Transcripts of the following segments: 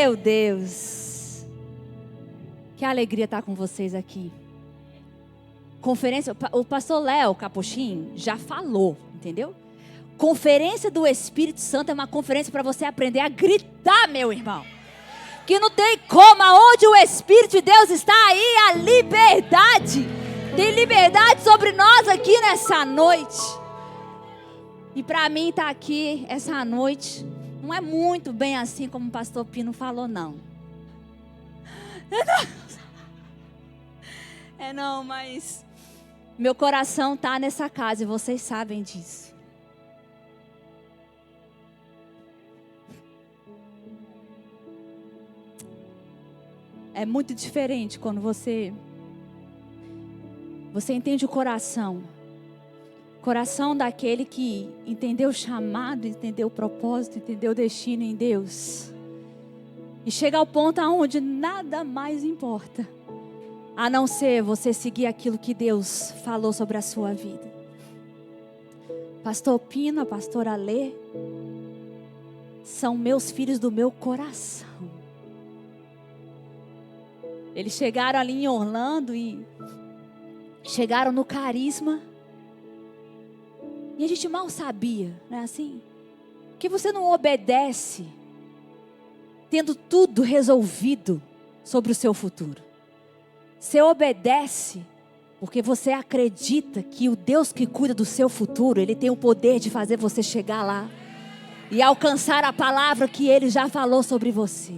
Meu Deus. Que alegria estar com vocês aqui. Conferência, o pastor Léo Capuchin já falou, entendeu? Conferência do Espírito Santo é uma conferência para você aprender a gritar, meu irmão. Que não tem como, aonde o Espírito de Deus está aí, a liberdade. Tem liberdade sobre nós aqui nessa noite. E para mim estar aqui essa noite, não é muito bem assim como o pastor Pino falou, não. Não, mas meu coração está nessa casa e vocês sabem disso. É muito diferente quando você entende o coração. Coração daquele que entendeu o chamado, entendeu o propósito, entendeu o destino em Deus. E chega ao ponto aonde nada mais importa, a não ser você seguir aquilo que Deus falou sobre a sua vida. Pastor Pino, a pastora Lê, são meus filhos do meu coração. Eles chegaram ali em Orlando e chegaram no Carisma. E a gente mal sabia, não é assim? Que você não obedece tendo tudo resolvido sobre o seu futuro. Você obedece porque você acredita que o Deus que cuida do seu futuro, Ele tem o poder de fazer você chegar lá e alcançar a palavra que Ele já falou sobre você.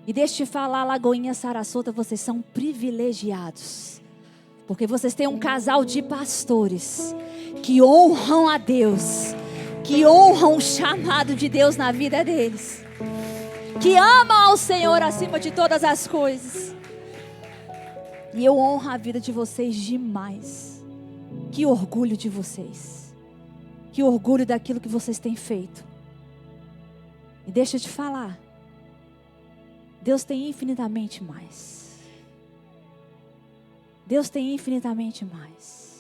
E deixa eu te falar, Lagoinha Sarasota, vocês são privilegiados. Porque vocês têm um casal de pastores que honram a Deus, que honram o chamado de Deus na vida deles, que amam ao Senhor acima de todas as coisas. E eu honro a vida de vocês demais. Que orgulho de vocês. Que orgulho daquilo que vocês têm feito. E deixa eu te falar, Deus tem infinitamente mais. Deus tem infinitamente mais.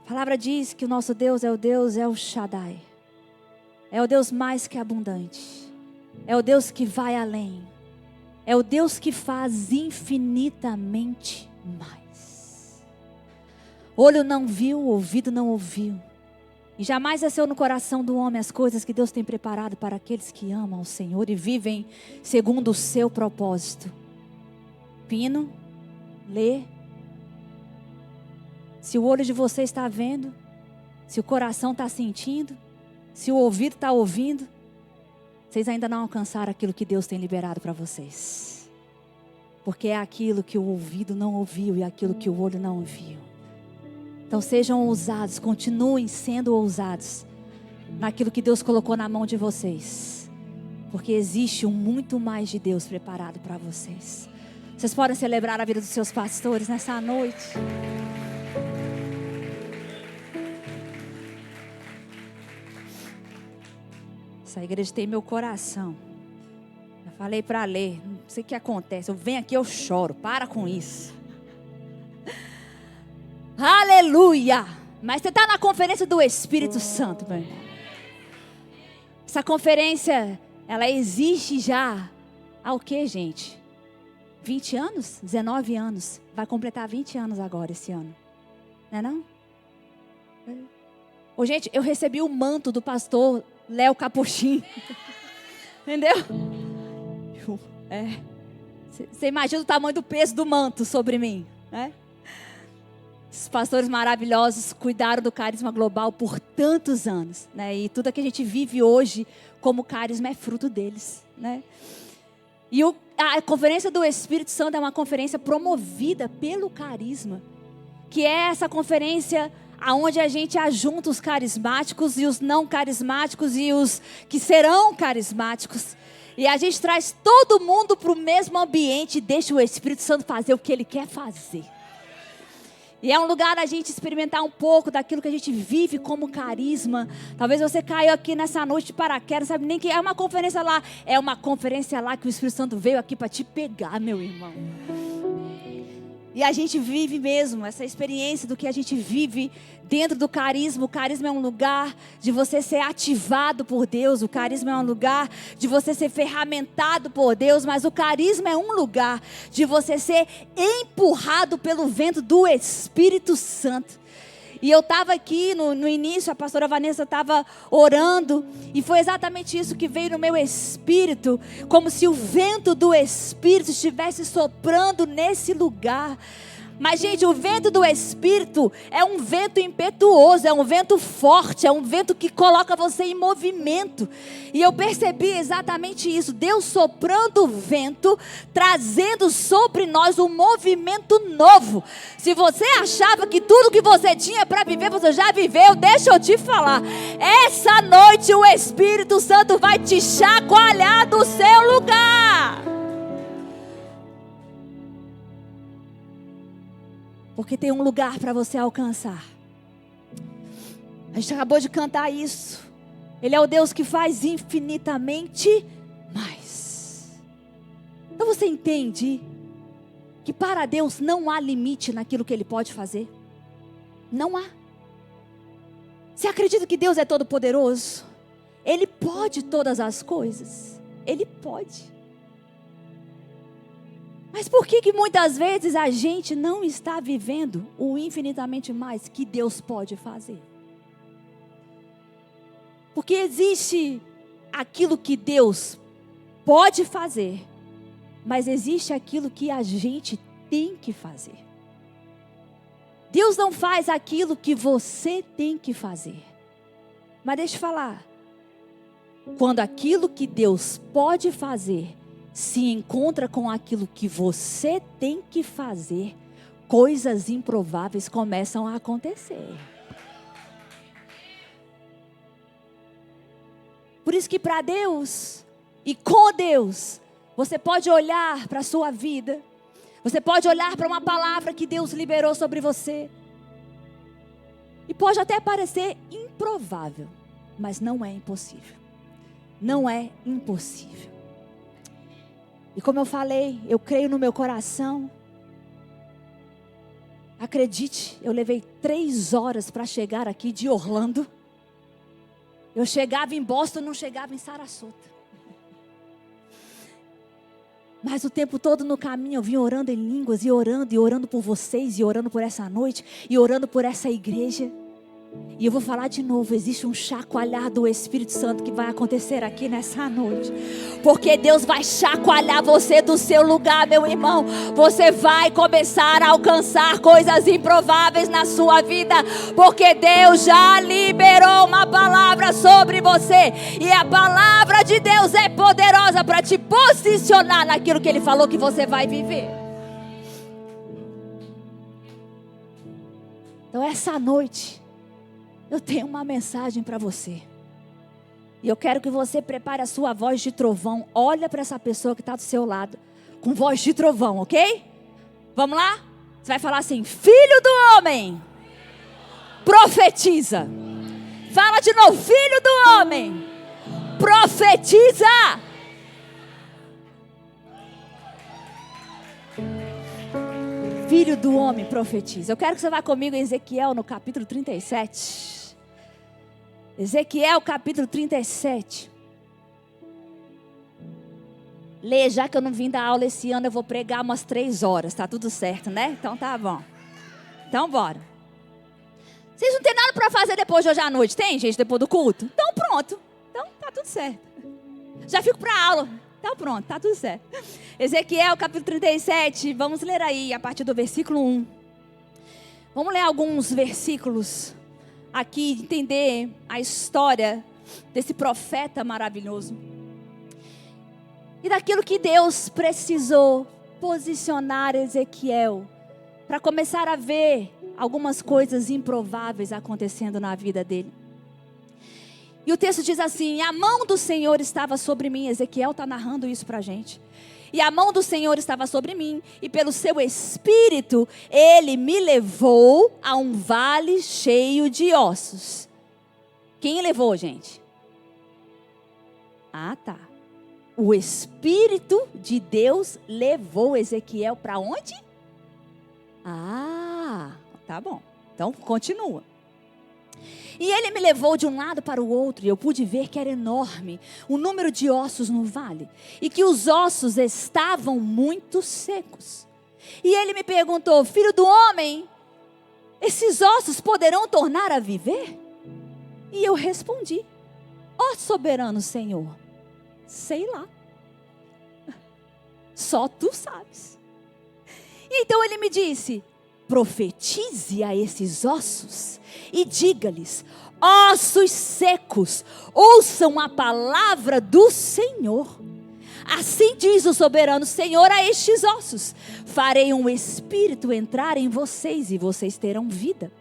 A palavra diz que o nosso Deus é o Deus El Shaddai. É o Deus mais que abundante. É o Deus que vai além. É o Deus que faz infinitamente mais. Olho não viu, ouvido não ouviu. E jamais desceu no coração do homem as coisas que Deus tem preparado para aqueles que amam ao Senhor e vivem segundo o seu propósito. Pino, Lê. Se o olho de você está vendo, se o coração está sentindo, se o ouvido está ouvindo, vocês ainda não alcançaram aquilo que Deus tem liberado para vocês. Porque é aquilo que o ouvido não ouviu e aquilo que o olho não viu. Então sejam ousados, continuem sendo ousados naquilo que Deus colocou na mão de vocês. Porque existe um muito mais de Deus preparado para vocês. Vocês podem celebrar a vida dos seus pastores nessa noite. Essa igreja tem meu coração. Eu falei para ler, não sei o que acontece. Eu venho aqui, eu choro. Para com isso. Aleluia! Mas você está na conferência do Espírito Santo, meu irmão. Essa conferência, ela existe já há o quê, gente? 20 anos? 19 anos. Vai completar 20 anos agora, esse ano. Não é não? Ô, gente, eu recebi o manto do pastor Léo Capuchin. Entendeu? Você imagina o tamanho do peso do manto sobre mim, né? Os pastores maravilhosos cuidaram do Carisma Global por tantos anos, né? E tudo que a gente vive hoje como Carisma é fruto deles, né? E a Conferência do Espírito Santo é uma conferência promovida pelo Carisma, que é essa conferência aonde a gente ajunta os carismáticos e os não carismáticos e os que serão carismáticos. E a gente traz todo mundo para o mesmo ambiente e deixa o Espírito Santo fazer o que Ele quer fazer. E é um lugar da gente experimentar um pouco daquilo que a gente vive como carisma. Talvez você caiu aqui nessa noite de paraquedas, sabe nem que é uma conferência lá. É uma conferência lá que o Espírito Santo veio aqui para te pegar, meu irmão. E a gente vive mesmo essa experiência do que a gente vive dentro do carisma. O carisma é um lugar de você ser ativado por Deus. O carisma é um lugar de você ser ferramentado por Deus. Mas o carisma é um lugar de você ser empurrado pelo vento do Espírito Santo. E eu estava aqui no início, a pastora Vanessa estava orando, e foi exatamente isso que veio no meu espírito, como se o vento do Espírito estivesse soprando nesse lugar. Mas, gente, o vento do Espírito é um vento impetuoso, é um vento forte, é um vento que coloca você em movimento. E eu percebi exatamente isso, Deus soprando o vento, trazendo sobre nós um movimento novo. Se você achava que tudo que você tinha para viver, você já viveu, deixa eu te falar. Essa noite o Espírito Santo vai te chacoalhar do seu lugar. Porque tem um lugar para você alcançar. A gente acabou de cantar isso. Ele é o Deus que faz infinitamente mais. Então você entende que para Deus não há limite naquilo que Ele pode fazer? Não há. Você acredita que Deus é todo poderoso? Ele pode todas as coisas. Ele pode. Mas por que muitas vezes a gente não está vivendo o infinitamente mais que Deus pode fazer? Porque existe aquilo que Deus pode fazer, mas existe aquilo que a gente tem que fazer. Deus não faz aquilo que você tem que fazer. Mas deixa eu falar, quando aquilo que Deus pode fazer se encontra com aquilo que você tem que fazer, coisas improváveis começam a acontecer. Por isso que para Deus e com Deus, você pode olhar para a sua vida, você pode olhar para uma palavra que Deus liberou sobre você, e pode até parecer improvável, mas não é impossível. Não é impossível. E como eu falei, eu creio no meu coração. Acredite, eu levei 3 horas para chegar aqui de Orlando. Eu chegava em Boston, não chegava em Sarasota. Mas o tempo todo no caminho eu vim orando em línguas, e orando por vocês, e orando por essa noite, e orando por essa igreja. E eu vou falar de novo, existe um chacoalhar do Espírito Santo que vai acontecer aqui nessa noite. Porque Deus vai chacoalhar você do seu lugar, meu irmão. Você vai começar a alcançar coisas improváveis na sua vida. Porque Deus já liberou uma palavra sobre você. E a palavra de Deus é poderosa para te posicionar naquilo que Ele falou que você vai viver. Então essa noite eu tenho uma mensagem para você. E eu quero que você prepare a sua voz de trovão. Olha para essa pessoa que está do seu lado, com voz de trovão, ok? Vamos lá? Você vai falar assim: Filho do homem, profetiza. Fala de novo: Filho do homem, profetiza. Filho do homem, profetiza. Eu quero que você vá comigo em Ezequiel no capítulo 37. Ezequiel capítulo 37. Lê, já que eu não vim dar aula esse ano, eu vou pregar umas 3 horas. Tá tudo certo, né? Então tá bom. Então bora. Vocês não tem nada para fazer depois de hoje à noite? Tem, gente, depois do culto? Então pronto. Então tá tudo certo. Já fico para aula. Então pronto, tá tudo certo. Ezequiel capítulo 37. Vamos ler aí a partir do versículo 1. Vamos ler alguns versículos aqui, entender a história desse profeta maravilhoso. E daquilo que Deus precisou posicionar Ezequiel para começar a ver algumas coisas improváveis acontecendo na vida dele. E o texto diz assim: a mão do Senhor estava sobre mim. Ezequiel está narrando isso para a gente. E a mão do Senhor estava sobre mim, e pelo seu espírito, Ele me levou a um vale cheio de ossos. Quem levou, gente? Ah, tá. O Espírito de Deus levou Ezequiel para onde? Ah, tá bom. Então, continua. E ele me levou de um lado para o outro, e eu pude ver que era enorme o número de ossos no vale, e que os ossos estavam muito secos. E ele me perguntou: filho do homem, esses ossos poderão tornar a viver? E eu respondi: ó soberano Senhor, sei lá. Só tu sabes. Então ele me disse: profetize a esses ossos e diga-lhes: ossos secos, ouçam a palavra do Senhor. Assim diz o soberano Senhor a estes ossos: farei um espírito entrar em vocês e vocês terão vida.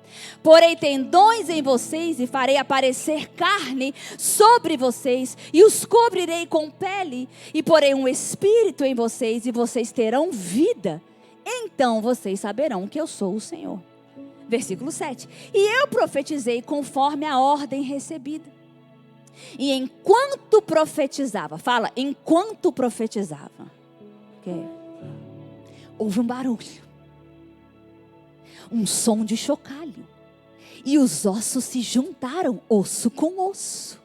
Porei tendões em vocês e farei aparecer carne sobre vocês e os cobrirei com pele. E porei um espírito em vocês e vocês terão vida. Então vocês saberão que eu sou o Senhor. Versículo 7. E eu profetizei conforme a ordem recebida. E enquanto profetizava, fala, enquanto profetizava, okay, houve um barulho, um som de chocalho, e os ossos se juntaram, osso com osso.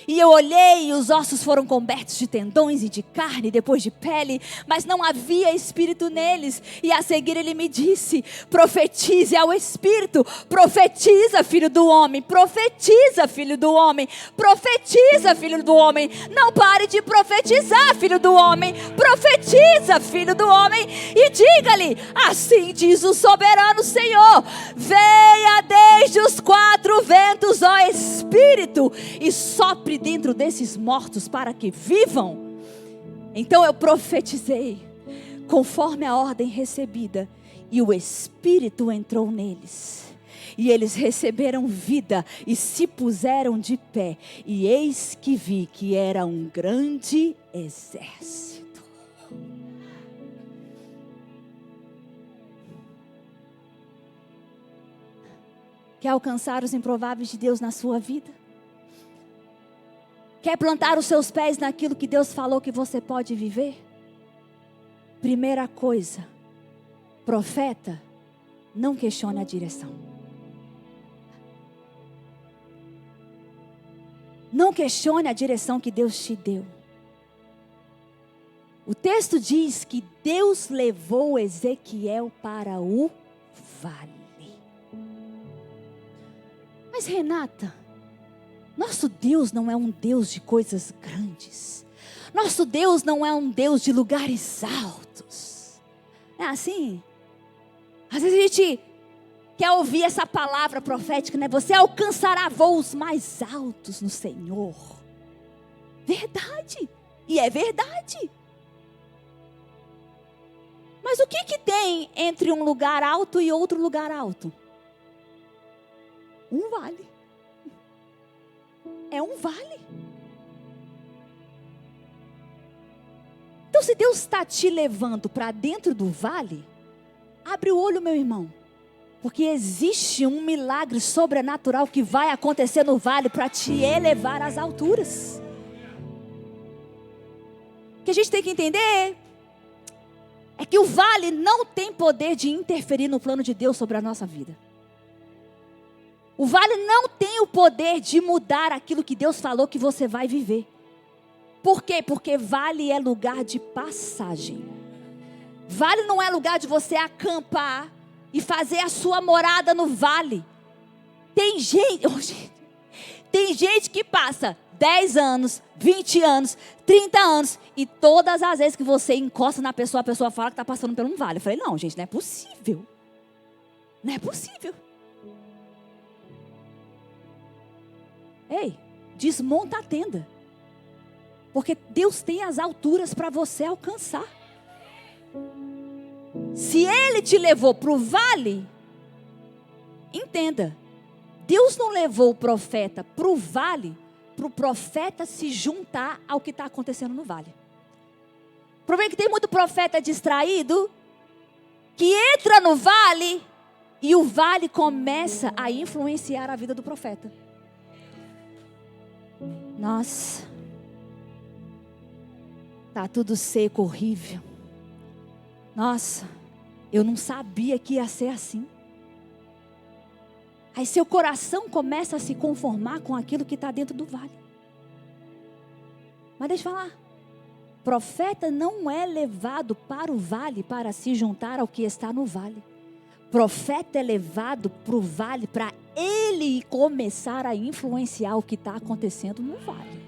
E eu olhei e os ossos foram cobertos de tendões e de carne, depois de pele, mas não havia espírito neles. E a seguir ele me disse: profetize ao espírito, profetiza, filho do homem, profetiza, filho do homem, profetiza, filho do homem. Não pare de profetizar, filho do homem, profetiza, filho do homem, e diga-lhe: assim diz o soberano Senhor, venha desde os quatro ventos, ó Espírito, e sopre dentro desses mortos para que vivam. Então eu profetizei conforme a ordem recebida, e o Espírito entrou neles, e eles receberam vida e se puseram de pé, e eis que vi que era um grande exército. Quer alcançar os improváveis de Deus na sua vida? Quer plantar os seus pés naquilo que Deus falou que você pode viver? Primeira coisa, profeta, não questione a direção. Não questione a direção que Deus te deu. O texto diz que Deus levou Ezequiel para o vale. Mas Renata, nosso Deus não é um Deus de coisas grandes. Nosso Deus não é um Deus de lugares altos. É assim? Às vezes a gente quer ouvir essa palavra profética, né? Você alcançará voos mais altos no Senhor. Verdade. E é verdade. Mas o que tem entre um lugar alto e outro lugar alto? Um vale. É um vale. Então, se Deus está te levando para dentro do vale, abre o olho, meu irmão, porque existe um milagre sobrenatural que vai acontecer no vale para te elevar às alturas. O que a gente tem que entender é que o vale não tem poder de interferir no plano de Deus sobre a nossa vida. O vale não tem o poder de mudar aquilo que Deus falou que você vai viver. Por quê? Porque vale é lugar de passagem. Vale não é lugar de você acampar e fazer a sua morada no vale. Tem gente que passa 10 anos, 20 anos, 30 anos, e todas as vezes que você encosta na pessoa, a pessoa fala que está passando por um vale. Eu falei, não, gente, não é possível. Não é possível. Ei, desmonta a tenda. Porque Deus tem as alturas para você alcançar. Se Ele te levou para o vale, entenda, Deus não levou o profeta para o vale, para o profeta se juntar ao que está acontecendo no vale. O problema é que tem muito profeta distraído, que entra no vale, e o vale começa a influenciar a vida do profeta. Nossa, tá tudo seco, horrível. Nossa, Eu não sabia que ia ser assim. Aí seu coração começa a se conformar com aquilo que está dentro do vale. Mas deixa eu falar. Profeta não é levado para o vale para se juntar ao que está no vale. Profeta é levado para o vale para ele começar a influenciar o que está acontecendo no vale.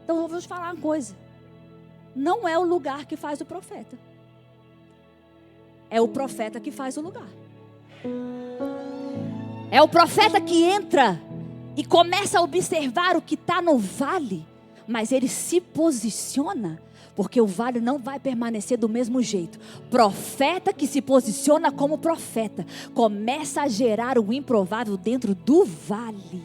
Então eu vou te falar uma coisa. Não é o lugar que faz o profeta. É o profeta que faz o lugar. É o profeta que entra e começa a observar o que está no vale. Mas ele se posiciona, porque o vale não vai permanecer do mesmo jeito. Profeta que se posiciona como profeta começa a gerar o improvável dentro do vale.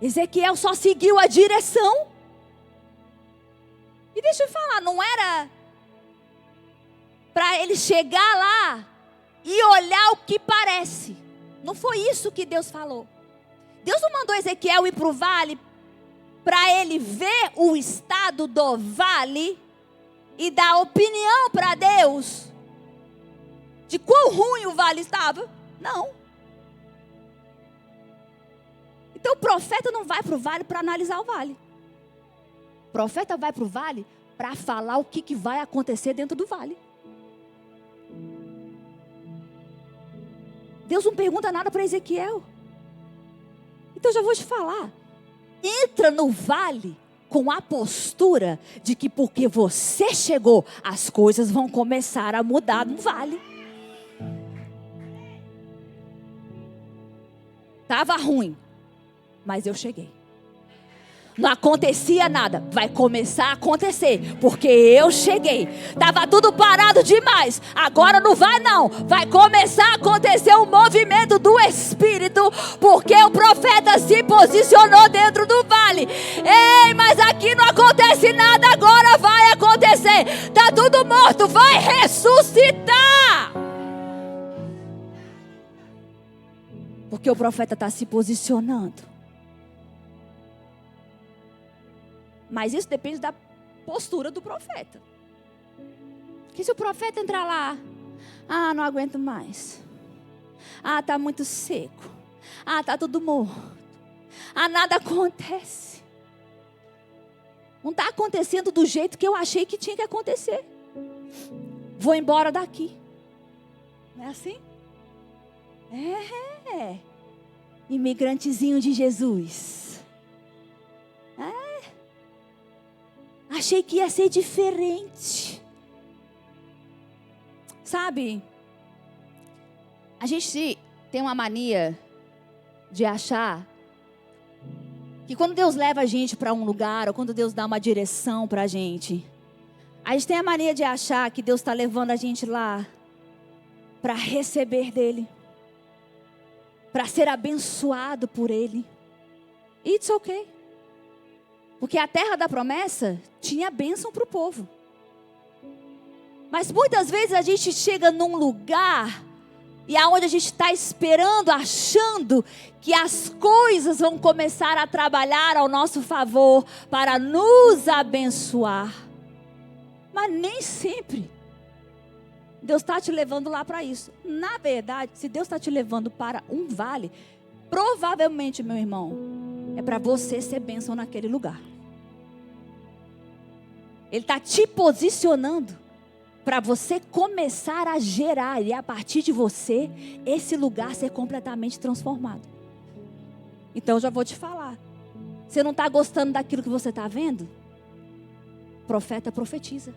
Ezequiel só seguiu a direção. E deixa eu falar, não era para ele chegar lá e olhar o que parece. Não foi isso que Deus falou. Deus não mandou Ezequiel ir para o vale para ele ver o estado do vale e dar opinião para Deus de quão ruim o vale estava. Não. Então o profeta não vai para o vale para analisar o vale. O profeta vai para o vale para falar o que vai acontecer dentro do vale. Deus não pergunta nada para Ezequiel. Então já vou te falar. Entra no vale com a postura de que porque você chegou, as coisas vão começar a mudar no vale. Estava ruim, mas eu cheguei. Não acontecia nada, vai começar a acontecer, porque eu cheguei. Estava tudo parado demais, agora não vai não. Vai começar a acontecer um movimento do Espírito, porque o profeta se posicionou dentro do vale. Ei, mas aqui não acontece nada, agora vai acontecer. Está tudo morto, vai ressuscitar. Porque o profeta está se posicionando. Mas isso depende da postura do profeta. Porque se o profeta entrar lá, não aguento mais. Está muito seco. Está tudo morto. Nada acontece. Não está acontecendo do jeito que eu achei que tinha que acontecer. Vou embora daqui. Não é assim? É. Imigrantezinho de Jesus. Achei que ia ser diferente. Sabe? A gente tem uma mania de achar que quando Deus leva a gente para um lugar, ou quando Deus dá uma direção para a gente tem a mania de achar que Deus está levando a gente lá para receber dEle, para ser abençoado por Ele. It's okay. Porque a terra da promessa tinha bênção para o povo. Mas muitas vezes a gente chega num lugar e aonde a gente está esperando, achando que as coisas vão começar a trabalhar ao nosso favor para nos abençoar. Mas nem sempre Deus está te levando lá para isso. Na verdade, se Deus está te levando para um vale, provavelmente, meu irmão, é para você ser bênção naquele lugar. Ele está te posicionando para você começar a gerar e a partir de você, esse lugar ser completamente transformado. Então eu já vou te falar. Você não está gostando daquilo que você está vendo? Profeta profetiza.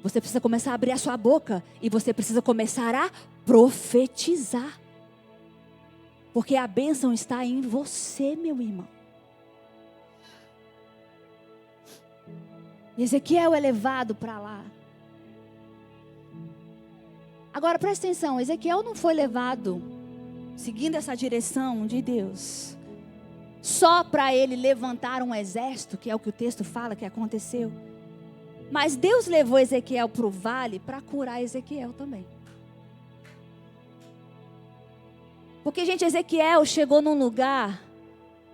Você precisa começar a abrir a sua boca e você precisa começar a profetizar. Porque a bênção está em você, meu irmão. Ezequiel é levado para lá. Agora presta atenção, Ezequiel não foi levado seguindo essa direção de Deus só para ele levantar um exército, que é o que o texto fala que aconteceu. Mas Deus levou Ezequiel para o vale para curar Ezequiel também. Porque, gente, Ezequiel chegou num lugar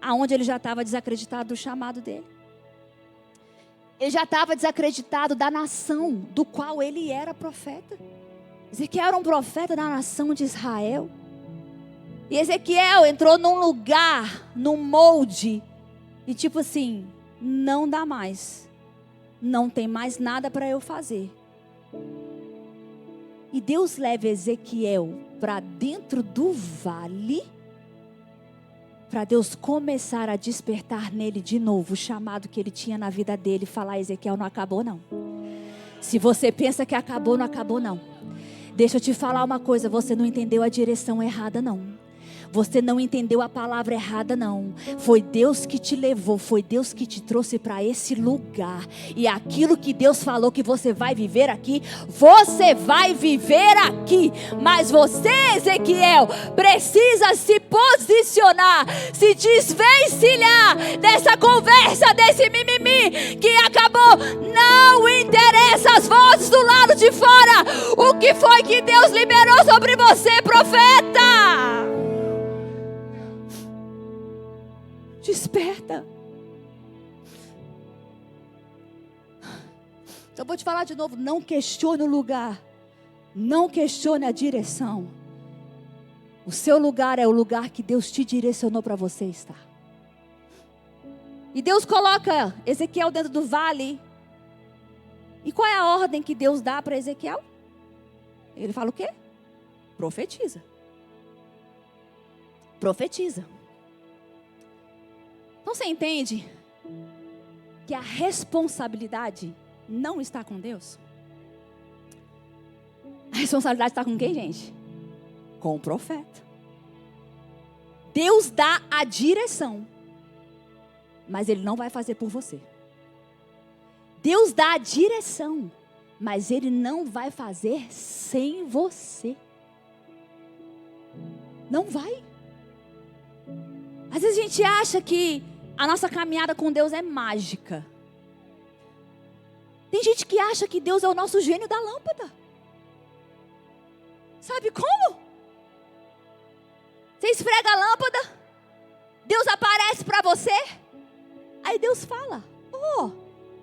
aonde ele já estava desacreditado do chamado dele. Ele já estava desacreditado da nação do qual ele era profeta. Ezequiel era um profeta da nação de Israel. E Ezequiel entrou num lugar, num molde, e tipo assim, não dá mais. Não tem mais nada para eu fazer. E Deus leva Ezequiel para dentro do vale, para Deus começar a despertar nele de novo o chamado que ele tinha na vida dele. Falar: Ezequiel, não acabou não. Se você pensa que acabou, não acabou não. Deixa eu te falar uma coisa, você não entendeu a direção errada não. Você não entendeu a palavra errada não. Foi Deus que te levou, foi Deus que te trouxe para esse lugar. E aquilo que Deus falou que você vai viver aqui, você vai viver aqui. Mas você, Ezequiel, precisa se posicionar, se desvencilhar dessa conversa, desse mimimi que acabou. Não interessa as vozes do lado de fora. O que foi que Deus liberou sobre você, profeta? Desperta. Então vou te falar de novo. Não questione o lugar. Não questione a direção. O seu lugar é o lugar que Deus te direcionou para você estar. E Deus coloca Ezequiel dentro do vale. E qual é a ordem que Deus dá para Ezequiel? Ele fala o quê? Profetiza. Profetiza. Então você entende que a responsabilidade não está com Deus? A responsabilidade está com quem, gente? Com o profeta. Deus dá a direção, mas Ele não vai fazer por você. Deus dá a direção, mas Ele não vai fazer sem você. Não vai. Às vezes a gente acha que a nossa caminhada com Deus é mágica. Tem gente que acha que Deus é o nosso gênio da lâmpada. Sabe como? Você esfrega a lâmpada, Deus aparece para você, aí Deus fala: oh,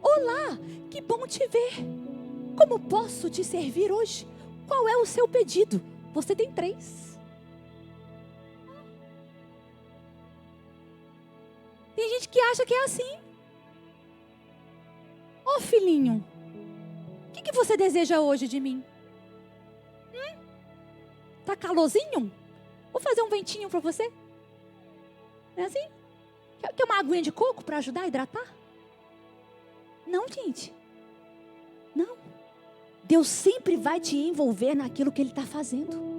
olá, que bom te ver. Como posso te servir hoje? Qual é o seu pedido? Você tem 3. Tem gente que acha que é assim. Ô filhinho, o que você deseja hoje de mim? Tá calorzinho? Vou fazer um ventinho para você. Não é assim? Quer uma aguinha de coco para ajudar a hidratar? Não, gente. Não. Deus sempre vai te envolver naquilo que Ele está fazendo.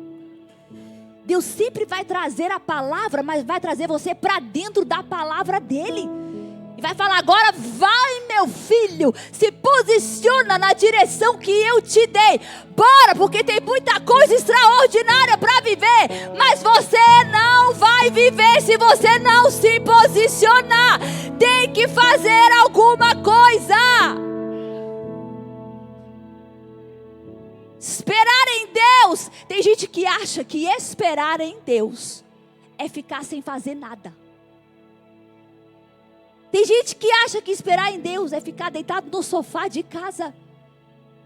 Deus sempre vai trazer a palavra, mas vai trazer você para dentro da palavra dEle. E vai falar: agora vai, meu filho, se posiciona na direção que eu te dei. Bora, porque tem muita coisa extraordinária para viver. Mas você não vai viver se você não se posicionar. Tem que fazer alguma coisa. Esperar em Deus. Tem gente que acha que esperar em Deus é ficar sem fazer nada. Tem gente que acha que esperar em Deus é ficar deitado no sofá de casa,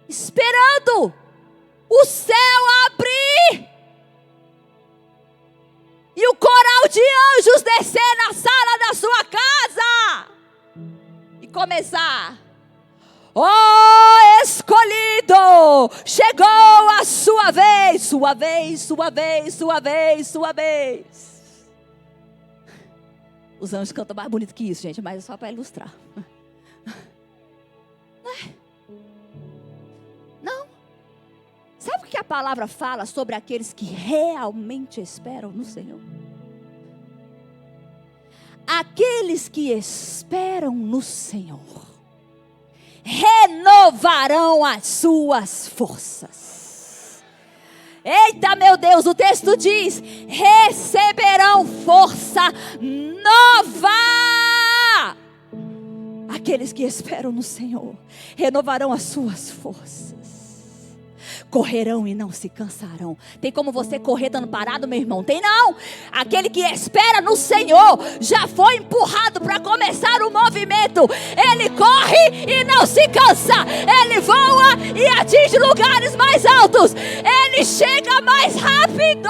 esperando o céu abrir e o coral de anjos descer na sala da sua casa e começar: oh, escolhido, chegou a sua vez, sua vez, sua vez, sua vez, sua vez. Os anjos cantam mais bonito que isso, gente, mas é só para ilustrar. Não. Sabe o que a palavra fala sobre aqueles que realmente esperam no Senhor? Aqueles que esperam no Senhor renovarão as suas forças. Eita, meu Deus, o texto diz: receberão força nova. Aqueles que esperam no Senhor renovarão as suas forças. correrão e não se cansarão. Tem como você correr dando parado, meu irmão? Tem não. Aquele que espera no Senhor já foi empurrado para começar o movimento. Ele corre e não se cansa. Ele voa e atinge lugares mais altos. Ele chega mais rápido.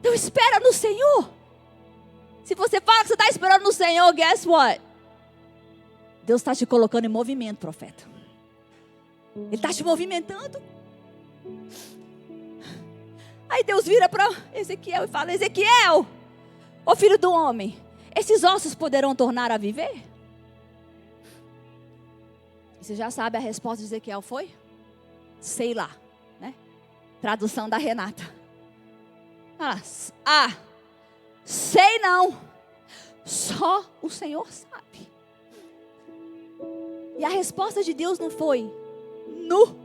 Então espera no Senhor. Se você fala que você está esperando no Senhor, guess what? Deus está te colocando em movimento, profeta. Ele está te movimentando. Aí Deus vira para Ezequiel e fala: Ezequiel, ô filho do homem, esses ossos poderão tornar a viver? E você já sabe a resposta de Ezequiel foi? Sei lá, né? Tradução da Renata. Sei não. Só o Senhor sabe. E a resposta de Deus não foi no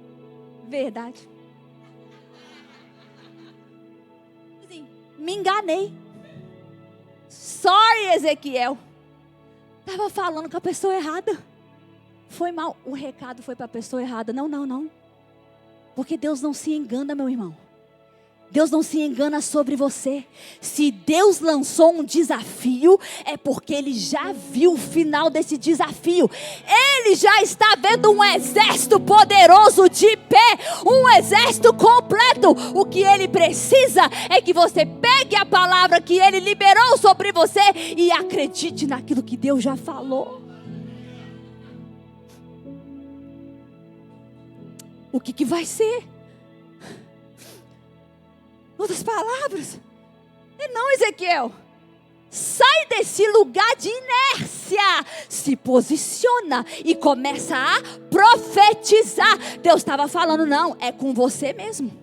verdade. Assim, me enganei. Sorry, Ezequiel. Estava falando com a pessoa errada. Foi mal. O recado foi para a pessoa errada. Não. Porque Deus não se engana, meu irmão. Deus não se engana sobre você. Se Deus lançou um desafio, é porque Ele já viu o final desse desafio. Ele já está vendo um exército poderoso de pé, um exército completo. O que Ele precisa é que você pegue a palavra que Ele liberou sobre você e acredite naquilo que Deus já falou. O que vai ser? Outras palavras, não, Ezequiel, sai desse lugar de inércia, se posiciona e começa a profetizar. Deus estava falando, não, é com você mesmo.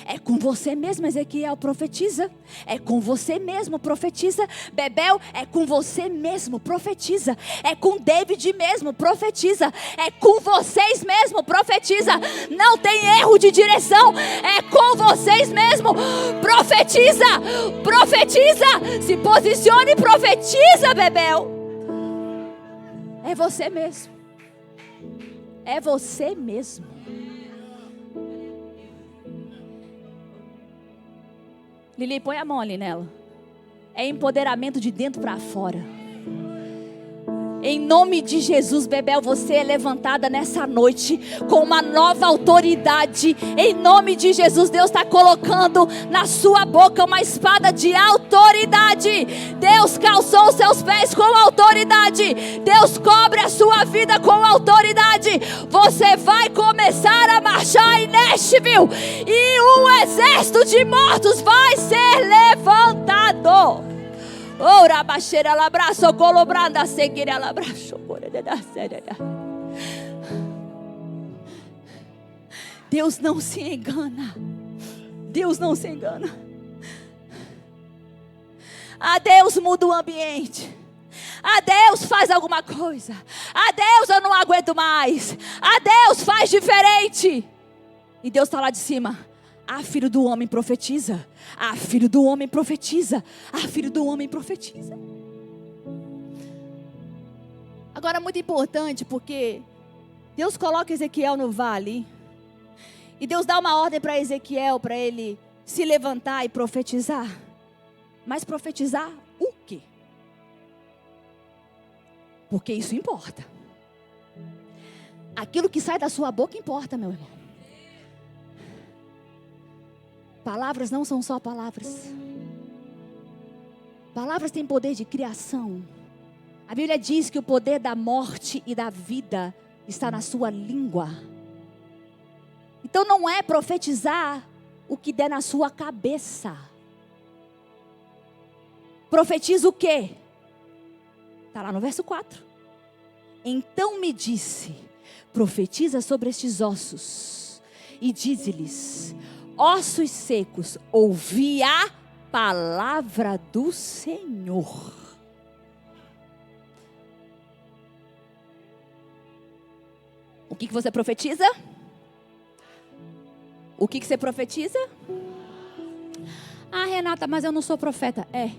É com você mesmo, Ezequiel, profetiza. É com você mesmo, profetiza. Bebel, é com você mesmo, profetiza. É com David mesmo, profetiza. É com vocês mesmo, profetiza. Não tem erro de direção. É com vocês mesmo, profetiza. Profetiza. Se posicione e profetiza, Bebel. É você mesmo. É você mesmo. Lili, põe a mão ali nela. É empoderamento de dentro para fora. Em nome de Jesus, Bebel, você é levantada nessa noite com uma nova autoridade. Em nome de Jesus, Deus está colocando na sua boca uma espada de autoridade. Deus calçou os seus pés com autoridade. Deus cobre a sua vida com autoridade. Você vai começar a marchar em Nashville e um exército de mortos vai ser levantado. Ora baixeira labraço colobranda seguir ela abraço. Deus não se engana. Deus não se engana. A Deus muda o ambiente. A Deus faz alguma coisa. A Deus eu não aguento mais. A Deus faz diferente. E Deus está lá de cima. Ah, filho do homem, profetiza. Ah, filho do homem, profetiza. Ah, filho do homem, profetiza. Agora, muito importante, porque Deus coloca Ezequiel no vale. E Deus dá uma ordem para Ezequiel, para ele se levantar e profetizar. Mas profetizar o quê? Porque isso importa. Aquilo que sai da sua boca importa, meu irmão. Palavras não são só palavras. Palavras têm poder de criação. A Bíblia diz que o poder da morte e da vida está na sua língua. Então não é profetizar o que der na sua cabeça. Profetiza o quê? Está lá no verso 4. Então me disse, profetiza sobre estes ossos e dize-lhes: ossos secos, ouvi a palavra do Senhor. O que você profetiza? O que você profetiza? Ah, Renata, mas eu não sou profeta. É.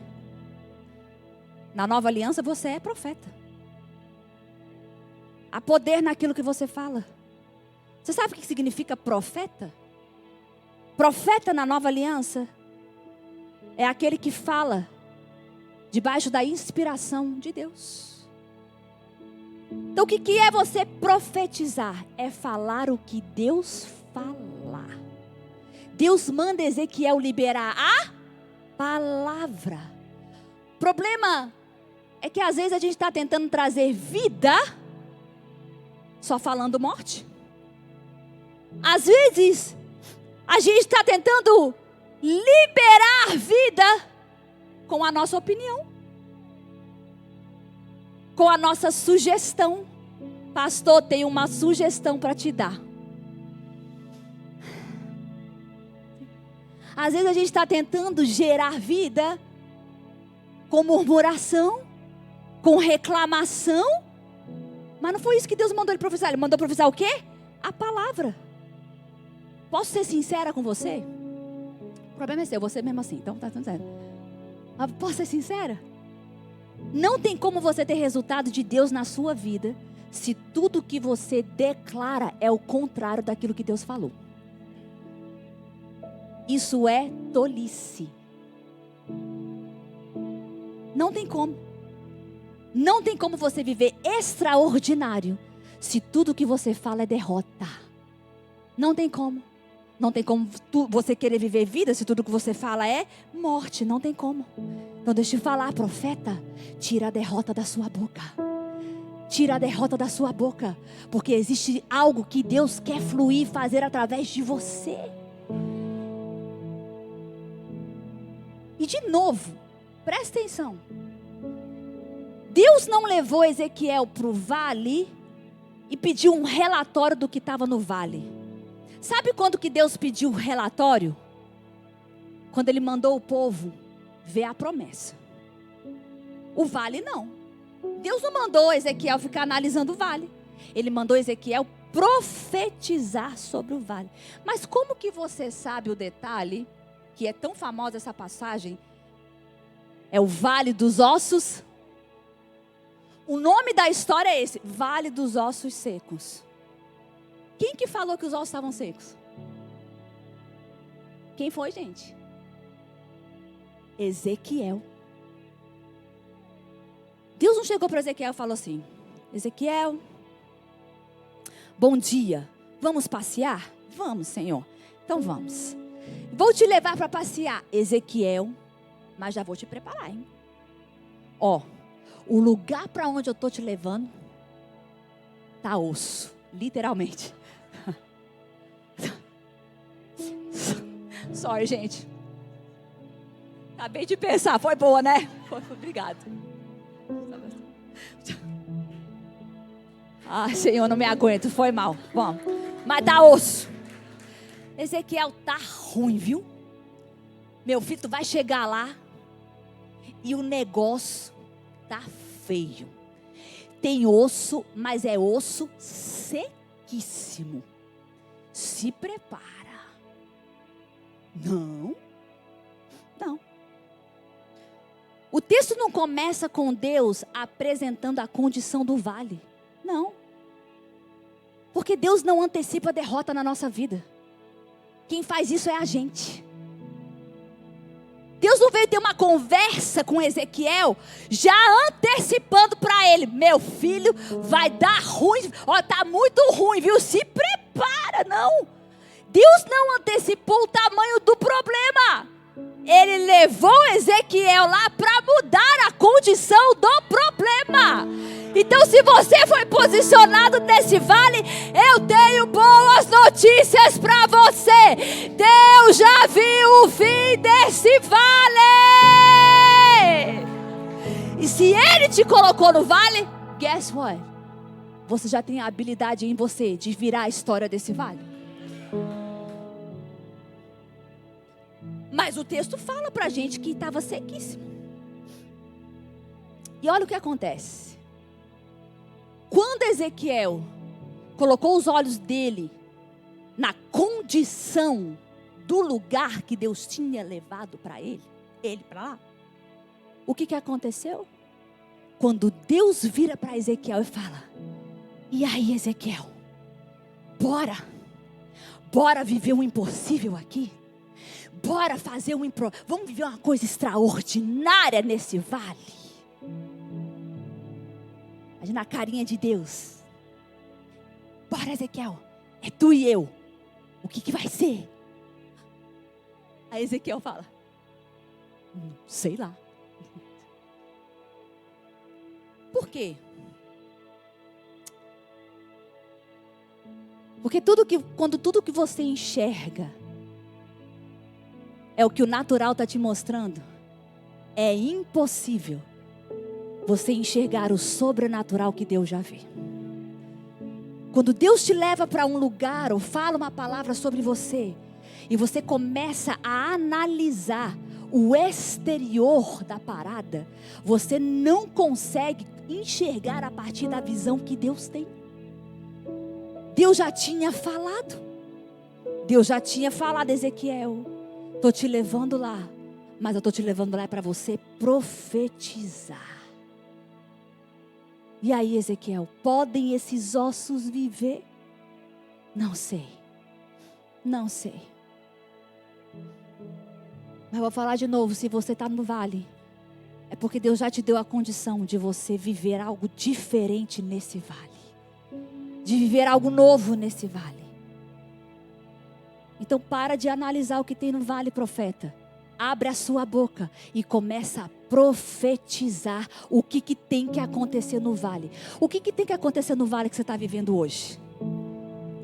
Na nova aliança você é profeta. Há poder naquilo que você fala. Você sabe o que significa profeta? Profeta na nova aliança é aquele que fala debaixo da inspiração de Deus. Então o que é você profetizar? É falar o que Deus fala. Deus manda Ezequiel liberar a palavra. O problema é que às vezes a gente está tentando trazer vida só falando morte. Às vezes a gente está tentando liberar vida com a nossa opinião, com a nossa sugestão. Pastor, tenho uma sugestão para te dar. Às vezes a gente está tentando gerar vida com murmuração, com reclamação, mas não foi isso que Deus mandou ele profetizar. Ele mandou profetizar o quê? A palavra. Posso ser sincera com você? O problema é seu, você mesmo assim, então tá tudo certo. Mas posso ser sincera? Não tem como você ter resultado de Deus na sua vida se tudo que você declara é o contrário daquilo que Deus falou. Isso é tolice. Não tem como. Não tem como você viver extraordinário se tudo que você fala é derrota. Não tem como. Não tem como você querer viver vida se tudo que você fala é morte. Não tem como. Então deixa eu falar, profeta, tira a derrota da sua boca. Tira a derrota da sua boca. Porque existe algo que Deus quer fluir e fazer através de você. E de novo, presta atenção. Deus não levou Ezequiel para o vale e pediu um relatório do que estava no vale. Sabe quando que Deus pediu o relatório? Quando Ele mandou o povo ver a promessa. O vale não. Deus não mandou Ezequiel ficar analisando o vale. Ele mandou Ezequiel profetizar sobre o vale. Mas como que você sabe o detalhe, que é tão famosa essa passagem? É o Vale dos Ossos. O nome da história é esse, Vale dos Ossos Secos. Quem que falou que os ossos estavam secos? Quem foi, gente? Ezequiel. Deus não chegou para Ezequiel e falou assim: Ezequiel, bom dia, vamos passear? Vamos, Senhor. Então vamos. Vou te levar para passear, Ezequiel, mas já vou te preparar, hein? Ó, o lugar para onde eu estou te levando tá osso, literalmente. Sorry, gente. Acabei de pensar, foi boa, né? Obrigado. Ah, Senhor, não me aguento, foi mal. Bom, mas tá osso. Ezequiel, tá ruim, viu? Meu filho, tu vai chegar lá e o negócio tá feio. Tem osso, mas é osso sequíssimo. Se prepara. Não. O texto não começa com Deus apresentando a condição do vale. Não. Porque Deus não antecipa a derrota na nossa vida. Quem faz isso é a gente. Deus não veio ter uma conversa com Ezequiel, já antecipando para ele: meu filho, vai dar ruim, ó, tá muito ruim, viu? Se prepara, não. Deus não antecipou o tamanho do problema. Ele levou Ezequiel lá para mudar a condição do problema. Então, se você foi posicionado nesse vale, eu tenho boas notícias para você. Deus já viu o fim desse vale. E se Ele te colocou no vale, guess what? Você já tem a habilidade em você de virar a história desse vale. Mas o texto fala pra gente que estava sequíssimo. E olha o que acontece. Quando Ezequiel colocou os olhos dele na condição do lugar que Deus tinha levado para ele para lá, o que aconteceu? Quando Deus vira para Ezequiel e fala: E aí, Ezequiel, bora viver um impossível aqui. Bora fazer vamos viver uma coisa extraordinária nesse vale. Imagina a carinha de Deus. Bora, Ezequiel, é tu e eu. O que vai ser? Aí Ezequiel fala, sei lá. Por quê? Porque quando tudo que você enxerga é o que o natural está te mostrando, é impossível você enxergar o sobrenatural que Deus já vê. Quando Deus te leva para um lugar ou fala uma palavra sobre você, e você começa a analisar o exterior da parada, você não consegue enxergar a partir da visão que Deus tem. Deus já tinha falado. Deus já tinha falado, Ezequiel, estou te levando lá, mas eu estou te levando lá para você profetizar. E aí, Ezequiel, podem esses ossos viver? Não sei. Mas vou falar de novo, se você está no vale, é porque Deus já te deu a condição de você viver algo diferente nesse vale. De viver algo novo nesse vale. Então para de analisar o que tem no vale, profeta. Abre a sua boca e começa a profetizar o que tem que acontecer no vale. O que tem que acontecer no vale que você está vivendo hoje?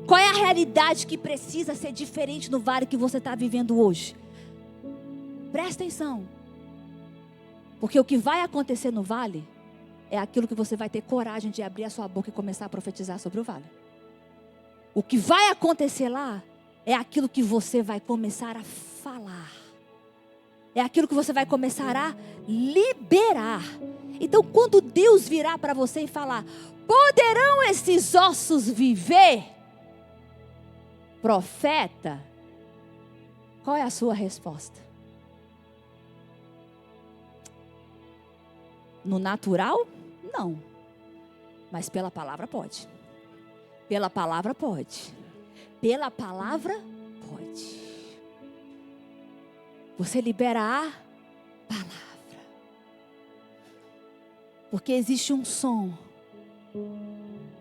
Qual é a realidade que precisa ser diferente no vale que você está vivendo hoje? Presta atenção. Porque o que vai acontecer no vale é aquilo que você vai ter coragem de abrir a sua boca e começar a profetizar sobre o vale. O que vai acontecer lá é aquilo que você vai começar a falar. É aquilo que você vai começar a liberar. Então, quando Deus virar para você e falar, poderão esses ossos viver? Profeta, qual é a sua resposta? No natural, não. Mas pela palavra pode. Pela palavra pode. Pela palavra pode. Você libera a palavra. Porque existe um som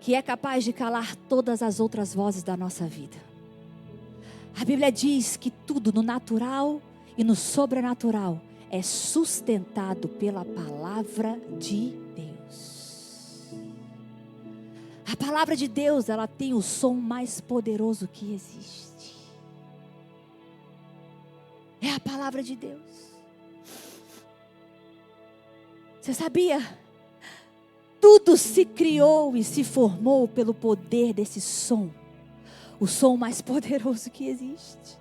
que é capaz de calar todas as outras vozes da nossa vida. A Bíblia diz que tudo no natural e no sobrenatural é sustentado pela palavra de Deus. A palavra de Deus, ela tem o som mais poderoso que existe. É a palavra de Deus. Você sabia? Tudo se criou e se formou pelo poder desse som. O som mais poderoso que existe.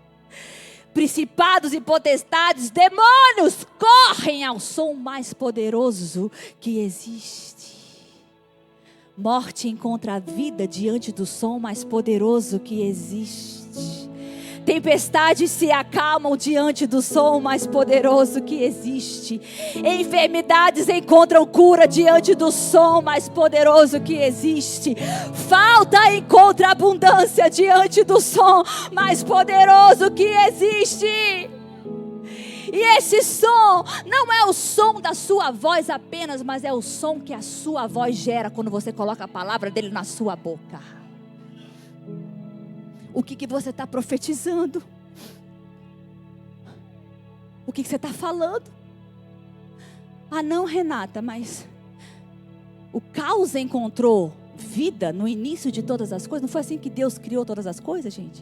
Principados e potestades, demônios correm ao som mais poderoso que existe. Morte encontra a vida diante do som mais poderoso que existe. Tempestades se acalmam diante do som mais poderoso que existe. Enfermidades encontram cura diante do som mais poderoso que existe. Falta encontra abundância diante do som mais poderoso que existe. E esse som não é o som da sua voz apenas, mas é o som que a sua voz gera quando você coloca a palavra dele na sua boca. O que você está profetizando? O que você está falando? Ah não, Renata, mas o caos encontrou vida no início de todas as coisas. Não foi assim que Deus criou todas as coisas, gente?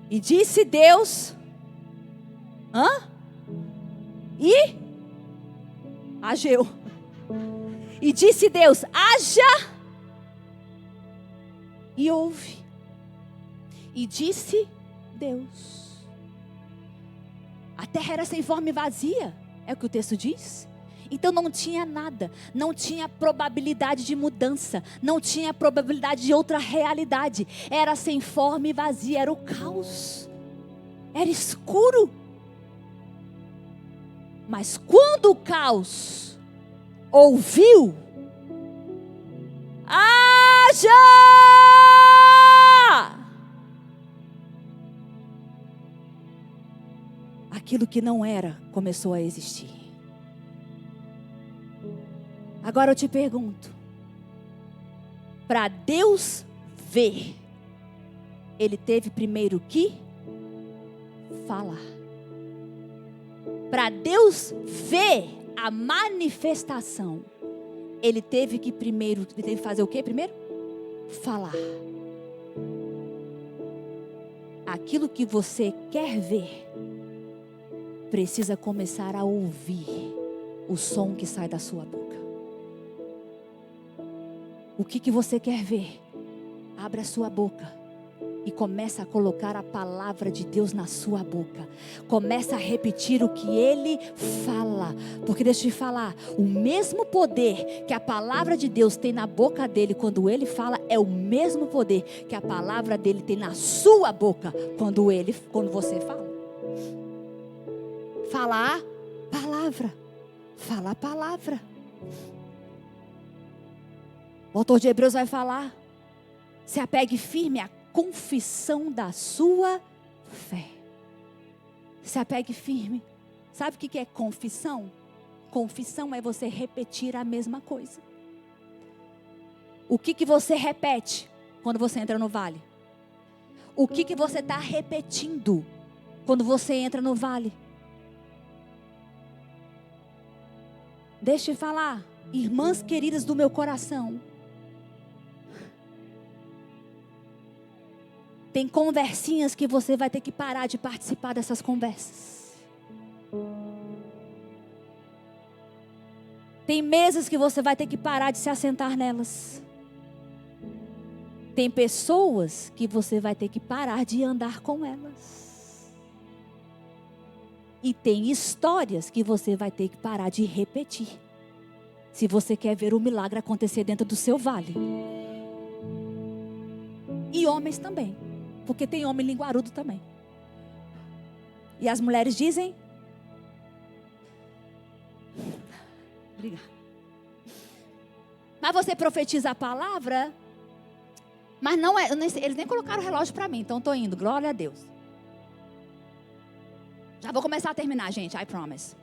E disse Deus, e ageu. E disse Deus, haja, e houve. E disse Deus. A terra era sem forma e vazia, é o que o texto diz. Então não tinha nada, não tinha probabilidade de mudança, não tinha probabilidade de outra realidade. Era sem forma e vazia, era o caos, era escuro. Mas quando o caos ouviu, haja. Aquilo que não era, começou a existir. Agora eu te pergunto, para Deus ver, Ele teve primeiro que falar. Para Deus ver a manifestação, Ele teve que fazer o que primeiro? Falar. Aquilo que você quer ver, precisa começar a ouvir o som que sai da sua boca. O que você quer ver? Abra a sua boca e começa a colocar a palavra de Deus na sua boca. Começa a repetir o que Ele fala. Porque deixa eu te falar, o mesmo poder que a palavra de Deus tem na boca dele quando Ele fala, é o mesmo poder que a palavra dele tem na sua boca quando você fala. Falar palavra. Fala a palavra. O autor de Hebreus vai falar: se apegue firme à confissão da sua fé. Se apegue firme. Sabe o que é confissão? Confissão é você repetir a mesma coisa. O que você repete quando você entra no vale? O que você está repetindo quando você entra no vale? Deixa eu falar, irmãs queridas do meu coração. Tem conversinhas que você vai ter que parar de participar dessas conversas. Tem mesas que você vai ter que parar de se assentar nelas. Tem pessoas que você vai ter que parar de andar com elas. E tem histórias que você vai ter que parar de repetir, se você quer ver o milagre acontecer dentro do seu vale. E homens também, porque tem homem linguarudo também. E as mulheres dizem: obrigada. Mas você profetiza a palavra, mas não é, eles nem colocaram o relógio para mim, então estou indo, glória a Deus. Já vou começar a terminar, gente, I promise.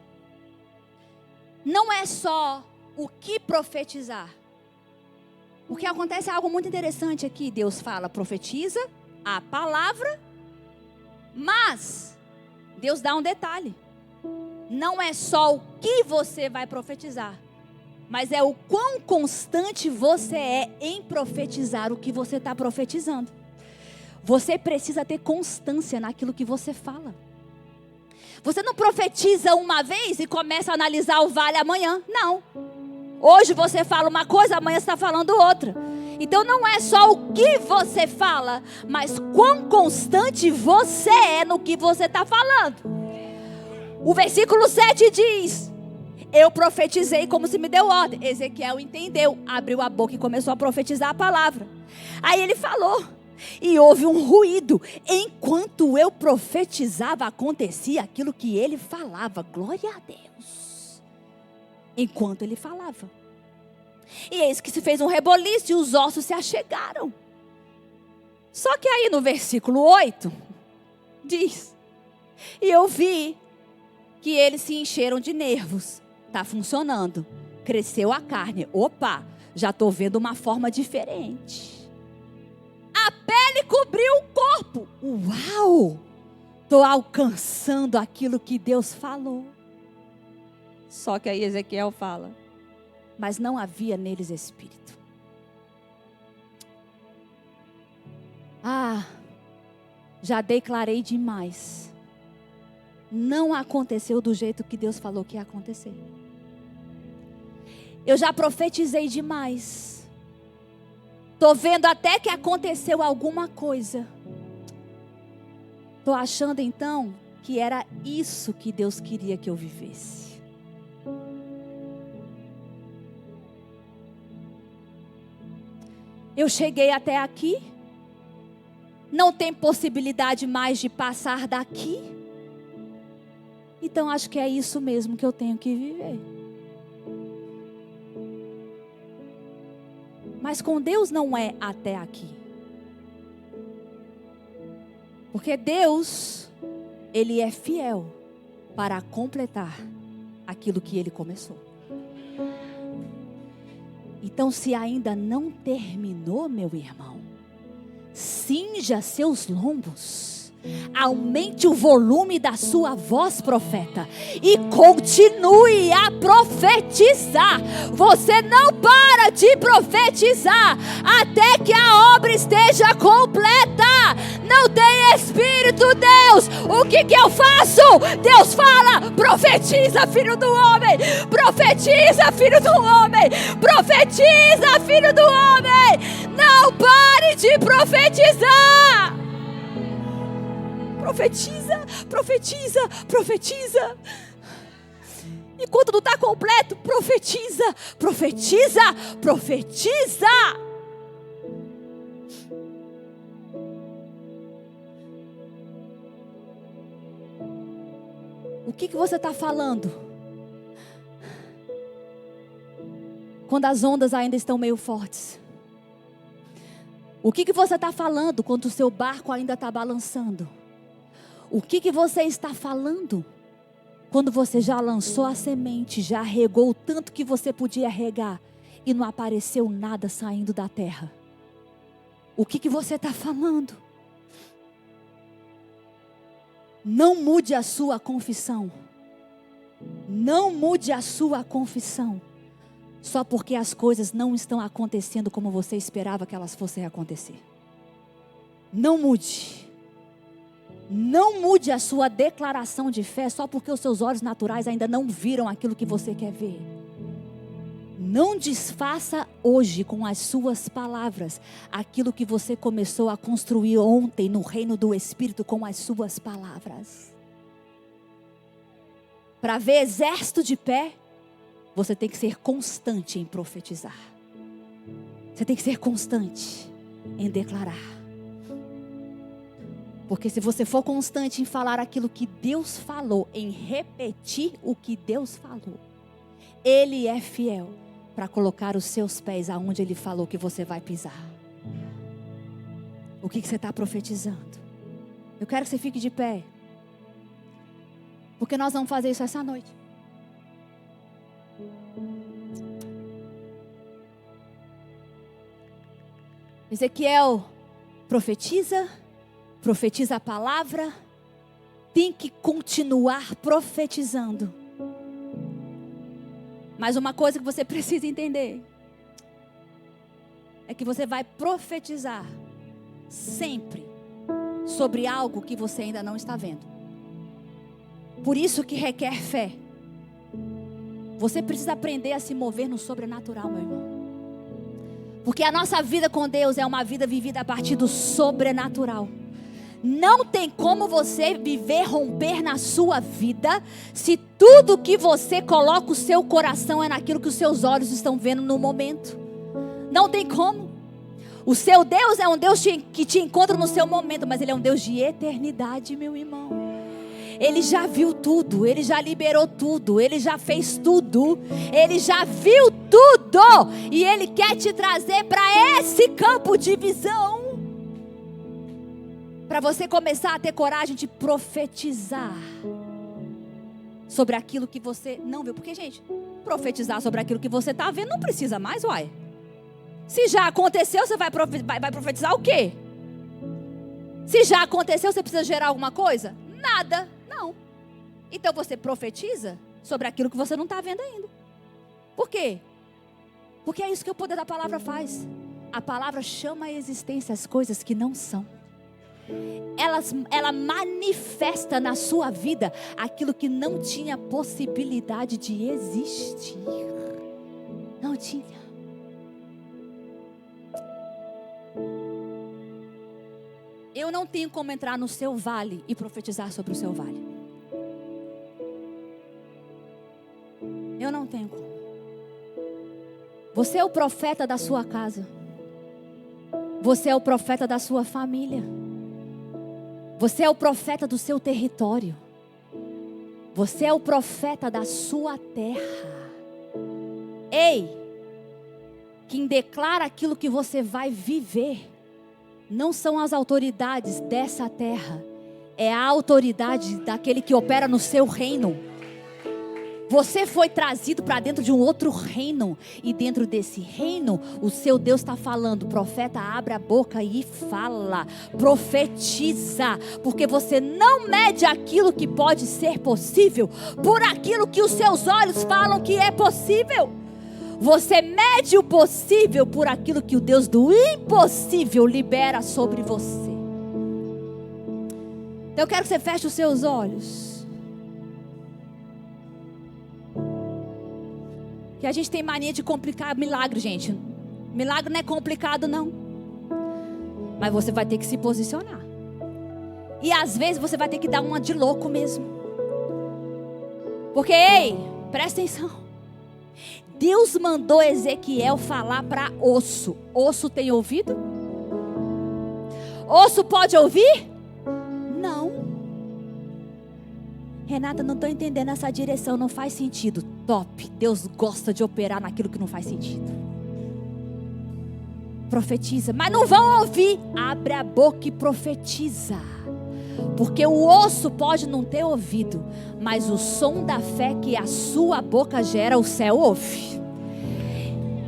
Não é só o que profetizar. O que acontece é algo muito interessante aqui. Deus fala, profetiza a palavra, mas Deus dá um detalhe. Não é só o que você vai profetizar, mas é o quão constante você é em profetizar o que você está profetizando. Você precisa ter constância naquilo que você fala. Você não profetiza uma vez e começa a analisar o vale amanhã. Não. Hoje você fala uma coisa, amanhã você está falando outra. Então não é só o que você fala, mas quão constante você é no que você está falando. O versículo 7 diz: eu profetizei como se me deu ordem. Ezequiel entendeu, abriu a boca e começou a profetizar a palavra. Aí ele falou, e houve um ruído. Enquanto eu profetizava, acontecia aquilo que ele falava. Glória a Deus. Enquanto ele falava. E eis que se fez um reboliço e os ossos se achegaram. Só que aí no versículo 8, diz: e eu vi que eles se encheram de nervos. Está funcionando. Cresceu a carne. Opa, já estou vendo uma forma diferente. A pele cobriu o corpo. Uau! Estou alcançando aquilo que Deus falou. Só que aí Ezequiel fala: mas não havia neles espírito. Já declarei demais. Não aconteceu do jeito que Deus falou que ia acontecer. Eu já profetizei demais. Estou vendo até que aconteceu alguma coisa. Estou achando então que era isso que Deus queria que eu vivesse. Eu cheguei até aqui. Não tem possibilidade mais de passar daqui. Então acho que é isso mesmo que eu tenho que viver. Mas com Deus não é até aqui. Porque Deus, Ele é fiel para completar aquilo que Ele começou. Então, se ainda não terminou, meu irmão, cinja seus lombos, aumente o volume da sua voz, profeta, e continue a profetizar. Você não para de profetizar até que a obra esteja completa. Não tem espírito, Deus. O que eu faço? Deus fala: profetiza, filho do homem. Profetiza, filho do homem. Profetiza, filho do homem. Não pare de profetizar. Profetiza, profetiza, profetiza. Enquanto não está completo, profetiza, profetiza, profetiza. O que você está falando? Quando as ondas ainda estão meio fortes. O que você está falando quando o seu barco ainda está balançando? O que você está falando quando você já lançou a semente, já regou o tanto que você podia regar e não apareceu nada saindo da terra? O que você está falando? Não mude a sua confissão. Não mude a sua confissão. Só porque as coisas não estão acontecendo como você esperava que elas fossem acontecer. Não mude. Não mude a sua declaração de fé só porque os seus olhos naturais ainda não viram aquilo que você quer ver. Não desfaça hoje com as suas palavras aquilo que você começou a construir ontem no reino do Espírito com as suas palavras. Para ver exército de pé, você tem que ser constante em profetizar. Você tem que ser constante em declarar. Porque se você for constante em falar aquilo que Deus falou, em repetir o que Deus falou, Ele é fiel para colocar os seus pés aonde Ele falou que você vai pisar. O que você está profetizando? Eu quero que você fique de pé. Porque nós vamos fazer isso essa noite. Ezequiel profetiza a palavra, tem que continuar profetizando. Mas uma coisa que você precisa entender é que você vai profetizar sempre sobre algo que você ainda não está vendo. Por isso que requer fé. Você precisa aprender a se mover no sobrenatural, meu irmão. Porque a nossa vida com Deus é uma vida vivida a partir do sobrenatural. Não tem como você viver, romper na sua vida, se tudo que você coloca o seu coração é naquilo que os seus olhos estão vendo no momento. Não tem como. O seu Deus é um Deus que te encontra no seu momento, mas Ele é um Deus de eternidade, meu irmão. Ele já viu tudo, Ele já liberou tudo, Ele já fez tudo, Ele já viu tudo, e Ele quer te trazer para esse campo de visão. Para você começar a ter coragem de profetizar sobre aquilo que você não viu. Porque, gente, profetizar sobre aquilo que você está vendo não precisa mais, uai. Se já aconteceu, você vai profetizar o quê? Se já aconteceu, você precisa gerar alguma coisa? Nada, não. Então você profetiza sobre aquilo que você não está vendo ainda. Por quê? Porque é isso que o poder da palavra faz. A palavra chama à existência as coisas que não são. Ela manifesta na sua vida aquilo que não tinha possibilidade de existir. Não tinha. Eu não tenho como entrar no seu vale e profetizar sobre o seu vale. Eu não tenho como. Você é o profeta da sua casa. Você é o profeta da sua família. Você é o profeta do seu território. Você é o profeta da sua terra. Ei! Quem declara aquilo que você vai viver não são as autoridades dessa terra, é a autoridade daquele que opera no seu reino. Você foi trazido para dentro de um outro reino, e dentro desse reino, o seu Deus está falando: profeta, abre a boca e fala, profetiza, porque você não mede aquilo que pode ser possível por aquilo que os seus olhos falam que é possível. Você mede o possível por aquilo que o Deus do impossível libera sobre você. Então eu quero que você feche os seus olhos. Que a gente tem mania de complicar milagre, gente. Milagre não é complicado, não. Mas você vai ter que se posicionar. E às vezes você vai ter que dar uma de louco mesmo. Porque, ei, presta atenção. Deus mandou Ezequiel falar para osso. Osso tem ouvido? Osso pode ouvir? Não. Renata, não estou entendendo essa direção, não faz sentido. Top, Deus gosta de operar naquilo que não faz sentido. Profetiza, mas não vão ouvir. Abre a boca e profetiza. Porque o osso pode não ter ouvido, mas o som da fé que a sua boca gera, o céu ouve.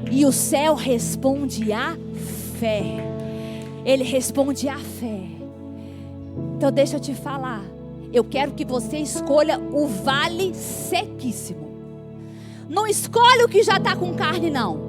E o céu responde à fé. Ele responde à fé. Então deixa eu te falar. Eu quero que você escolha o vale sequíssimo. Não escolhe o que já está com carne, não.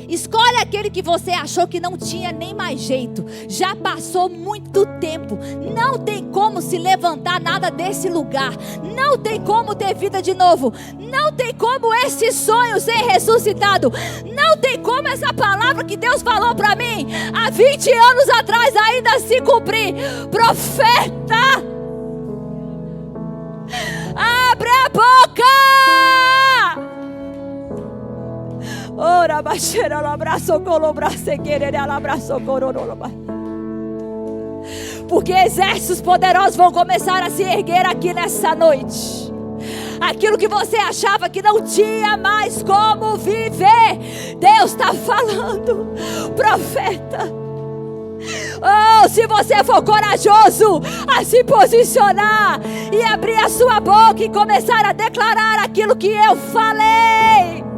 Escolhe aquele que você achou que não tinha nem mais jeito. Já passou muito tempo. Não tem como se levantar nada desse lugar. Não tem como ter vida de novo. Não tem como esse sonho ser ressuscitado. Não tem como essa palavra que Deus falou para mim há 20 anos atrás ainda se cumprir. Profeta, abre a boca. Ora, baixeira, abraço, colobrace, querer, abraço, cororoba. Porque exércitos poderosos vão começar a se erguer aqui nessa noite. Aquilo que você achava que não tinha mais como viver, Deus está falando, profeta. Oh, se você for corajoso a se posicionar e abrir a sua boca e começar a declarar aquilo que eu falei.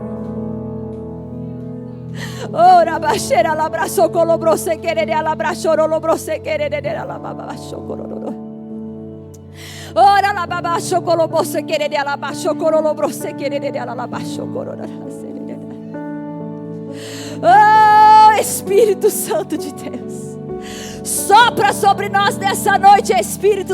Ora, baixeira, abraço, colobrose, querer, abraço, colobrose, querer, abraço, colobrose. Ora, abraço, colobrose, querer, abraço, colobrose, querer, abraço, colobrose. Oh, Espírito Santo de Deus, sopra sobre nós nessa noite, Espírito